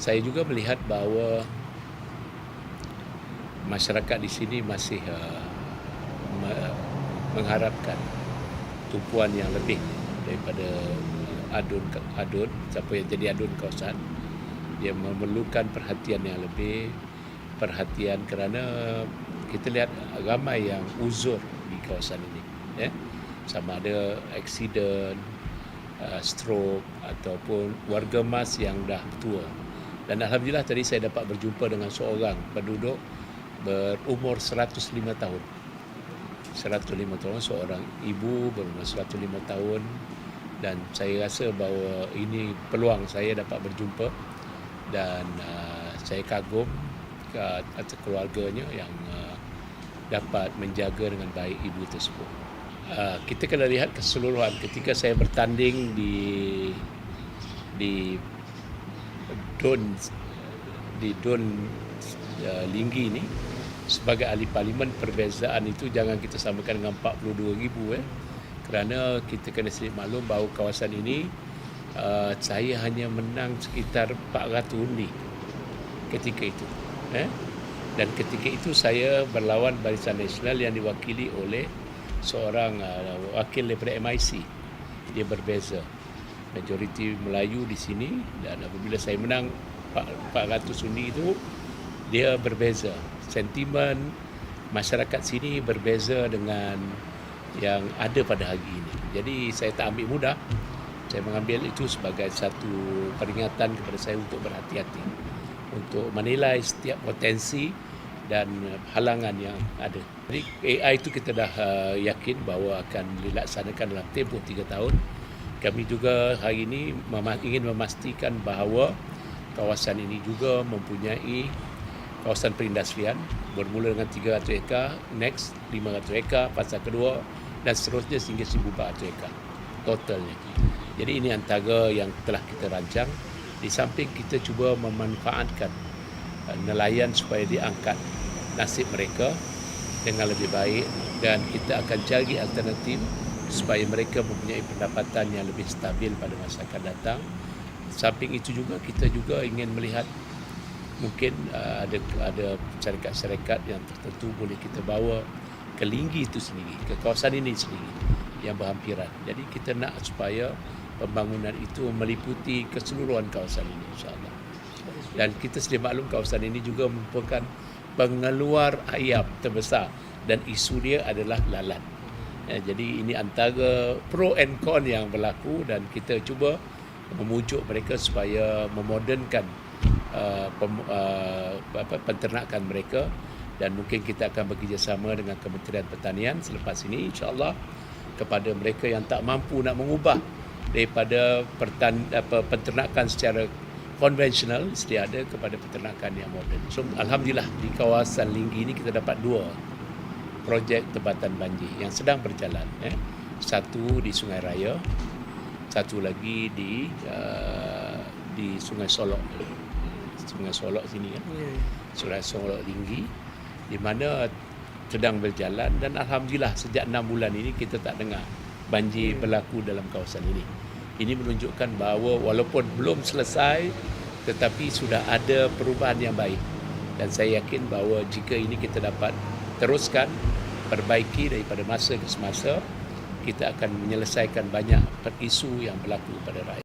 saya juga melihat bahawa masyarakat di sini masih mengharapkan tumpuan yang lebih daripada adun, siapa yang jadi adun kawasan. Dia memerlukan perhatian yang lebih, perhatian kerana kita lihat ramai yang uzur di kawasan ini, sama ada aksiden, stroke ataupun warga mas yang dah tua. Dan alhamdulillah tadi saya dapat berjumpa dengan seorang penduduk berumur 105 tahun. 105 tahun, seorang ibu berumur 105 tahun, dan saya rasa bahawa ini peluang saya dapat berjumpa, dan saya kagum atas keluarganya yang dapat menjaga dengan baik ibu tersebut. Kita kena lihat keseluruhan. Ketika saya bertanding di Dun Linggi ini sebagai ahli parlimen, perbezaan itu jangan kita samakan dengan 42,000 kerana kita kena sedia maklum bahawa kawasan ini saya hanya menang sekitar 400 undi ketika itu, dan ketika itu saya berlawan Barisan Nasional yang diwakili oleh seorang wakil daripada MIC. Dia berbeza, majoriti Melayu di sini, dan apabila saya menang 400 undi itu, dia berbeza. Sentimen masyarakat sini berbeza dengan yang ada pada hari ini. Jadi saya tak ambil mudah. Saya mengambil itu sebagai satu peringatan kepada saya untuk berhati-hati, untuk menilai setiap potensi dan halangan yang ada. Jadi AI itu kita dah yakin bahawa akan dilaksanakan dalam tempoh 3 tahun. Kami juga hari ini ingin memastikan bahawa kawasan ini juga mempunyai kawasan perindustrian bermula dengan 300 ekar, next 500 ekar, fasa kedua, dan seterusnya sehingga 1,400 ekar totalnya. Jadi ini antara yang telah kita rancang. Di samping kita cuba memanfaatkan nelayan supaya diangkat nasib mereka dengan lebih baik, dan kita akan cari alternatif supaya mereka mempunyai pendapatan yang lebih stabil pada masa akan datang. Samping itu juga kita juga ingin melihat mungkin ada syarikat-syarikat yang tertentu boleh kita bawa ke Linggi itu sendiri, ke kawasan ini sendiri yang berhampiran. Jadi kita nak supaya pembangunan itu meliputi keseluruhan kawasan ini, insya-Allah. Dan kita sedia maklum kawasan ini juga merupakan pengeluar ayam terbesar, dan isu dia adalah lalat. Jadi ini antara pro and con yang berlaku, dan kita cuba memujuk mereka supaya memodernkan penternakan mereka, dan mungkin kita akan bekerjasama dengan Kementerian Pertanian selepas ini, insya-Allah, kepada mereka yang tak mampu nak mengubah daripada penternakan secara konvensional sedia ada kepada penternakan yang moden. So alhamdulillah di kawasan Linggi ini kita dapat 2 projek tempatan banjir yang sedang berjalan. Satu di Sungai Raya, satu lagi di Sungai Solok. Sungai Solok sini kan. Sungai Solok Linggi, di mana sedang berjalan, dan alhamdulillah sejak 6 bulan ini kita tak dengar banjir berlaku dalam kawasan ini. Ini menunjukkan bahawa walaupun belum selesai, tetapi sudah ada perubahan yang baik, dan saya yakin bahawa jika ini kita dapat teruskan perbaiki daripada masa ke semasa, kita akan menyelesaikan banyak isu yang berlaku pada rakyat.